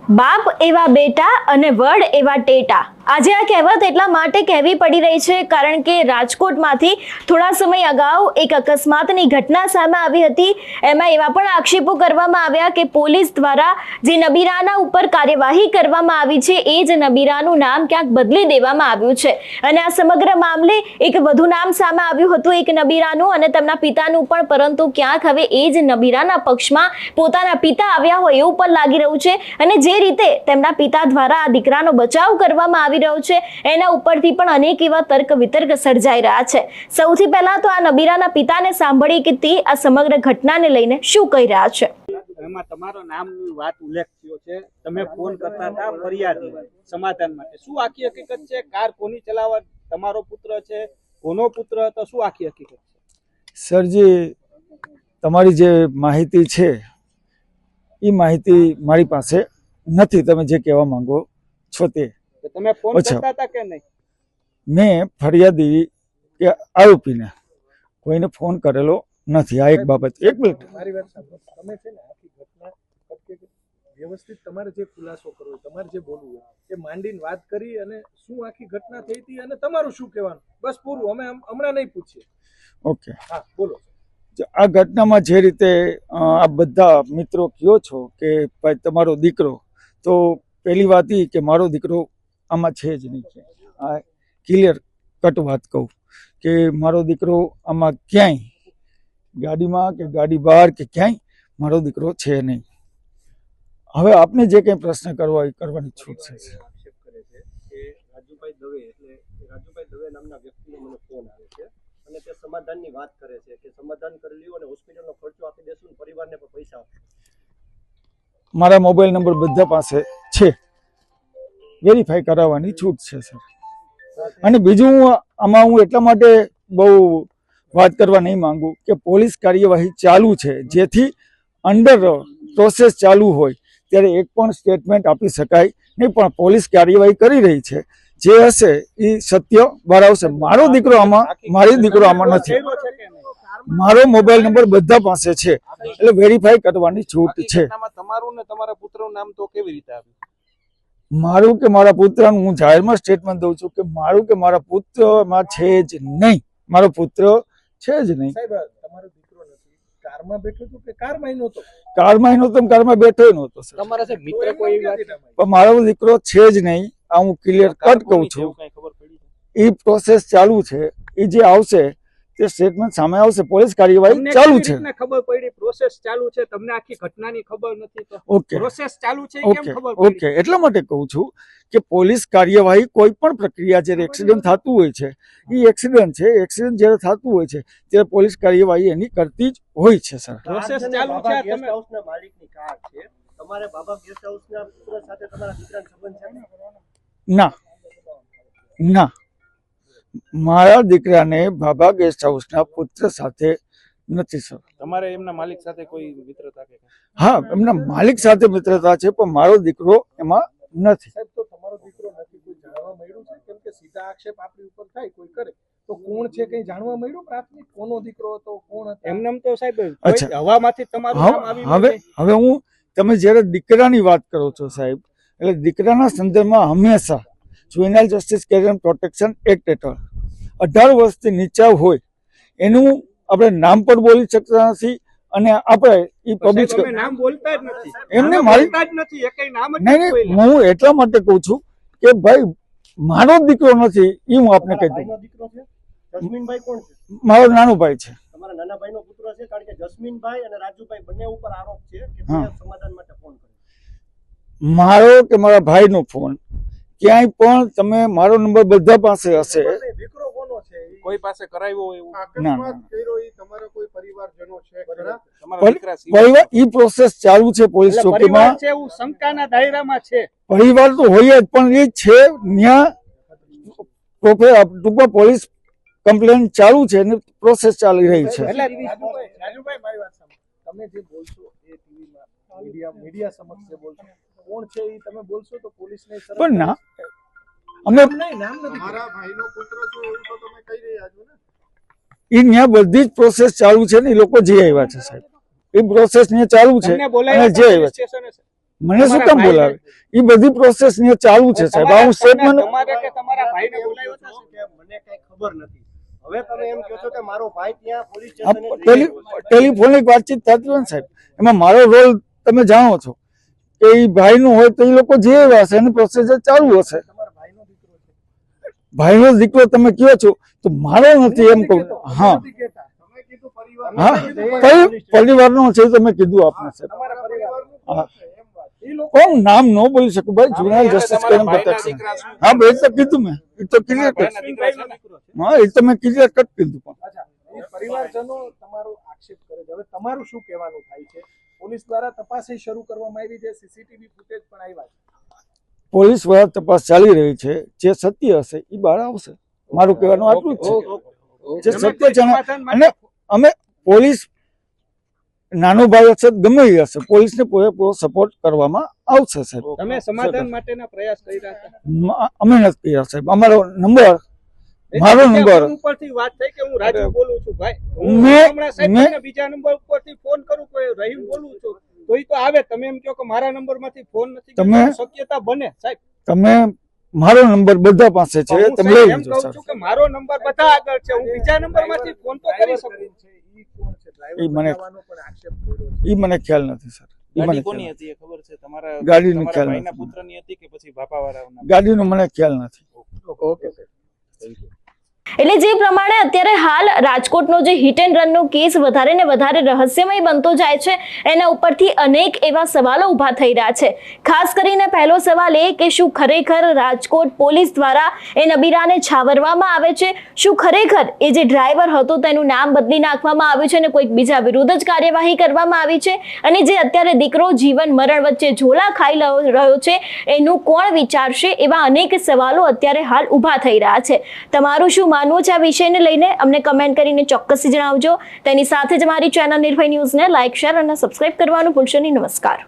બાપ એવા બેટા અને વડ એવા ટેટા. આજે આ કહેવત એટલા માટે કહેવી પડી રહી છે કારણ કે રાજકોટમાંથી થોડા સમય અગાઉ એક અકસ્માતની ઘટના સામે આવી હતી. એમાં એવા પણ આક્ષેપો કરવામાં આવ્યા કે પોલીસ દ્વારા જે નબીરાના ઉપર કાર્યવાહી કરવામાં આવી છે એ જ નબીરાનું નામ ક્યાંક બદલી દેવામાં આવ્યું છે. અને આ સમગ્ર મામલે એક વધુ નામ સામે આવ્યું હતું એક નબીરાનું અને તેમના પિતાનું પણ, પરંતુ ક્યાંક હવે એ જ નબીરાના પક્ષમાં પોતાના પિતા આવ્યા હોય એવું પણ લાગી રહ્યું છે. અને જે રીતે તેમના પિતા દ્વારા આ દીકરાનો બચાવ કરવામાં આવી રહ્યો છે એના ઉપરથી પણ અનેક એવા તર્ક વિતર્ક સર્જાઈ રહ્યા છે. સૌથી પહેલા તો આ નબીરાના પિતાને સાંભળી કે તે આ સમગ્ર ઘટનાને લઈને શું કહી રહ્યા છે. એમાં તમારો નામની વાત ઉલ્લેખ થયો છે, તમે ફોન કરતા હતા ફરિયાદી સમાધાન માટે. શું આખી હકીકત છે? કાર કોની ચલાવવા? તમારો પુત્ર છે? કોનો પુત્ર હતો? શું આખી હકીકત છે? સરજી, તમારી જે માહિતી છે એ માહિતી મારી પાસે નથી. તમે જે કહેવા માંગો છો તે તમે ફોન કરતા હતા કે નહીં? મેં ફરિયાદી કે આરોપીને કોઈને ફોન કરેલો નથી. આ એક બાબત. એક મિનિટ, મારી વાત સાંભળો. તમે છે ને આખી ઘટના વ્યવસ્થિત તમારે જે ખુલાસો કરવો, તમારે જે બોલવું હોય એ માંડીને વાત કરી અને શું આખી ઘટના થઈ હતી અને તમારું શું કહેવાનું, બસ પૂરું. અમે હમણાં નહીં પૂછીએ. ઓકે, હા બોલો. આ ઘટનામાં જે રીતે આ બધા મિત્રો કહો છો કે ભાઈ તમારો દીકરો, તો પહેલી વાત એ કે મારો દીકરો આમાં છે જ નહીં. આ ક્લિયર કટ વાત કહું કે મારો દીકરો આમાં ક્યાંય ગાડીમાં કે ગાડી બહાર કે ક્યાંય મારો દીકરો છે નહીં. હવે આપને જે કંઈ પ્રશ્ન કરવા એ કરવાની છૂટ છે. આક્ષેપ કરે છે કે રાજુભાઈ દવે, એટલે રાજુભાઈ દવે નામના વ્યક્તિનો મને ફોન આવે છે અને તે સમાધાનની વાત કરે છે કે સમાધાન કરી લ્યો અને હોસ્પિટલનો ખર્ચો આપી દેશું, પરિવારને પણ પૈસા આપો. મારા મોબાઈલ નંબર બધા પાસે છે, વેરીફાઈ કરાવવાની છૂટ છે સર. અને બીજું આમાં હું એટલા માટે બહુ વાત કરવા નહીં માંગુ કે પોલીસ કાર્યવાહી ચાલુ છે, જેથી અંડર પ્રોસેસ ચાલુ હોય ત્યારે એક પણ સ્ટેટમેન્ટ આપી શકાય નહીં. પણ પોલીસ કાર્યવાહી કરી રહી છે, જે હશે એ સત્ય બહાર આવશે. મારો દીકરો આમાં નથી. મારો મોબાઈલ નંબર બધા પાસે છે, એટલે વેરીફાઈ કરવાની છૂટ છે. તમારું ને તમારા પુત્રનું નામ તો કેવી રીતે આવ્યું? મારું કે મારા પુત્રનું હું જાહેરમાં સ્ટેટમેન્ટ દઉં છું કે મારું કે મારા પુત્રમાં છે જ નહીં. મારો પુત્ર છે જ નહીં. સાહેબ, તમારો દીકરો નથી. કારમાં બેઠો હતો કે કારમાં નહોતો? કારમાં નહોતો, કારમાં બેઠો નહોતો સર. તમારા છે મિત્ર કોઈ વાત? પણ મારો દીકરો છે જ નહીં. આ હું ક્લિયર કટ કહું છું. ખબર પડી? એ પ્રોસેસ ચાલુ છે, એ જે આવશે તે સ્ટેટમેન્ટ સામે આવશે. પોલીસ કાર્યવાહી ચાલુ છે. ખબર પડી? પ્રોસેસ ચાલુ છે, તમને આખી ઘટનાની ખબર નથી તો ઓકે, પ્રોસેસ ચાલુ છે કેમ ઓકે, ખબર પડી? ઓકે. એટલા માટે કહું છું કે પોલીસ કાર્યવાહી કોઈ પણ પ્રક્રિયા જ્યારે એક્સિડન્ટ થતું હોય છે, એ એક્સિડન્ટ છે. એક્સિડન્ટ જ્યારે થતું હોય છે ત્યારે પોલીસ કાર્યવાહી એની કરતી જ હોય છે સર. પ્રોસેસ ચાલુ છે. ગેસ્ટ હાઉસના માલિકની કાર છે. તમારે બાબા ગેસ્ટ હાઉસના પુત્ર સાથે તમારા દીકરાનો સંબંધ છે? ના, ના, મારા દીકરાને બાબા ગેસ્ટ હાઉસના પુત્ર સાથે નથી સર. તમારે એમના માલિક સાથે કોઈ મિત્રતા કે? હા, એમના માલિક સાથે મિત્રતા છે, પણ મારો દીકરો એમાં નથી. સાહેબ, તો તમારો દીકરો નથી કોઈ જાણવા મળ્યું છે? કેમ કે સીધા આક્ષેપ આપણી ઉપર થાય કોઈ કરે તો કોણ છે કઈ જાણવા મળ્યું પ્રાથમિક? કોનો દીકરો હતો, કોણ હતો? એમનામ તો સાહેબ અચ્છા. હવામાંથી તમારું નામ આવી હવે હું, તમે જ્યારે દીકરાની વાત કરો છો સાહેબ, એટલે દીકરાના સંદર્ભમાં હંમેશા juvenile justice care and protection act હેઠળ 18 વર્ષથી નીચા હોય એનું આપણે નામ પણ બોલી શકતા નથી. અને આપણે એ પબ્લિક નામ બોલતા જ નથી. એમને મારી જ નથી, એકય નામ જ નહીં, હું એટલા માટે કહું છું કે ભાઈ મારો દીકરો નથી. એ હું આપને કહી દઉં. દીકરો છે જસ્મીનભાઈ કોણ છે? મારો નાનો ભાઈ છે. તમારા નાના ભાઈનો પુત્ર છે? કારણ કે જસ્મીનભાઈ અને રાજુભાઈ બંને ઉપર આરોપ છે કે તે સમાધાન માટે ફોન કર્યો. મારો કે મારા ભાઈનો ફોન ક્યાંય પણ તમે મારો નંબર બધા પાસે હશે. દીકરો કોનો છે? કોઈ પાસે કરાવ્યો હોય એવું? અકસ્માત કર્યો એ તમારા કોઈ પરિવારજનો છે ખરા? તમારા દીકરા સિવાય? પરિવાર ઈ પ્રોસેસ ચાલુ છે પોલીસ એટલે ચોકીમાં. પરિવાર છે એવું શંકાના દાયરામાં છે. પરિવાર તો હોય જ, પણ એ છે ત્યાં પોલીસ કમ્પ્લેન ચાલુ છે અને પ્રોસેસ ચાલી રહી છે. એટલે રાજુભાઈ મારી વાત સાંભળો. તમે જે બોલશો એ ટીવીમાં મીડિયા સમક્ષ જે બોલશો કોણ છે એ તમે બોલશો તો પોલીસને પણ ના, અમે નામ નથી. મારા ભાઈનો પુત્ર છો એવું તો તમે કહી રહ્યા છો ને? એ ત્યાં બધી જ પ્રોસેસ ચાલુ છે ને. એ લોકો જે આવ્યા છે સાહેબ, એ પ્રોસેસ ત્યાં ચાલુ છે. તમને અને બોલાવ્યા જે હતા આવ્યા છે સ્ટેશને? મને શું કામ બોલાવે? એ બધી પ્રોસેસ ને ચાલુ છે સાહેબ. આ હું સ્ટેટમેન્ટ તમારે કે તમારા ભાઈને બોલાવ્યો હતો? મને કઈ ખબર નથી. હવે તમે એમ કહો છો કે મારો ભાઈ ત્યાં પોલીસ સ્ટેશને ટેલિફોનિક વાતચીત થતી હોય ને સાહેબ, એમાં મારો રોલ તમે જાણો છો કે એ ભાઈનું હોય તો એ લોકો જે એવા હશે એની પ્રોસેસ ચાલુ હશે. ભાઈનો દીકરો તમે કહો છો તો મારો નથી એમ કહું. હા તમે કીધું પરિવાર હા, કઈ પરિવારનો છે તમે કીધું આપને સાહેબ. હા, કોણ નામ ન બોલી શકું ભાઈ, જુનાલ જસ્ટિસ કેમ પ્રોટેક્શન. હા ભાઈ, એ તો કીધું મેં, એ તો ક્લિયર કટ. હા, એ તો મેં ક્લિયર કટ કીધું. પણ એ પરિવારજનો તમારો આક્ષેપ કરે છે. હવે તમારું શું કહેવાનું થાય છે? પોલીસ દ્વારા તપાસ શરૂ કરવામાં આવી છે, સીસીટીવી ફૂટેજ પણ આવ્યા છે. પોલીસ દ્વારા તપાસ ચાલી રહી છે. જે સત્ય હશે એ બહાર આવશે. મારું કહેવાનું આટલું જ છે. જે સત્ય છે અને અમે પોલીસ નાનો ભાઈ હશે ગમે એ હશે, પોલીસને પૂરેપૂરો સપોર્ટ કરવામાં આવશે સાહેબ. તમે સમાધાન માટેના પ્રયાસ કરી રહ્યા હતા? અમે નથી કર્યા સાહેબ. અમારો નંબર, મારો નંબર ઉપરથી વાત થઈ કે હું રાજુ બોલું છું ભાઈ. હું મેં- હમણાં સાહેબને બીજા નંબર ઉપરથી ફોન કરું કોઈ રહીમ બોલું છું તો ઈ તો આવે. તમે એમ કહો કે મારા નંબરમાંથી ફોન નથી ગયો, તમે- શક્યતા બને સાહેબ. તમે મારો નંબર બધા પાસે છે, હું તમે સાહેબ લઈ એમ લેજો કહું સર. છું કે મારો નંબર બધા આગળ છે, હું બીજા નંબરમાંથી ફોન તો કરી શકું. ઈ મને- એ મને ખ્યાલ નથી સર. એ મને ગાડી ખ્યાલ કોની હતી એ ખબર છે? તમારા ગાડીનો તમારા ખ્યાલ ભાઈના નથી. પુત્રની હતી કે પછી બાપાવાળાના? ગાડીનો મને ખ્યાલ નથી. ઓકે એટલે જે પ્રમાણે અત્યારે હાલ રાજકોટનો જે હિટ એન્ડ રનનો કેસ વધારે ને વધારે રહસ્યમય બનતો જાય છે, એના ઉપરથી અનેક એવા સવાલો ઊભા થઈ રહ્યા છે. ખાસ કરીને પહેલો સવાલ એ કે શું ખરેખર રાજકોટ પોલીસ દ્વારા એ નબીરાને છાવરવામાં આવે છે? શું ખરેખર એ જે ડ્રાઈવર હતો તેનું નામ બદલી નાખવામાં આવ્યું છે અને કોઈક બીજા વિરુદ્ધ જ કાર્યવાહી કરવામાં આવી છે? અને જે અત્યારે દીકરો જીવન મરણ વચ્ચે ઝોલા ખાઈ રહ્યો છે એનું કોણ વિચારશે? એવા અનેક સવાલો અત્યારે હાલ ઊભા થઈ રહ્યા છે. તમારું શું માનવું છે આ વિષયને લઈને? અમને કમેન્ટ કરીને ચોક્કસથી જણાવજો. તેની સાથે જ અમારી ચેનલ નિર્ભય ન્યૂઝને લાઇક, શેર અને સબસ્ક્રાઇબ કરવાનું ભૂલશો નહીં. નમસ્કાર.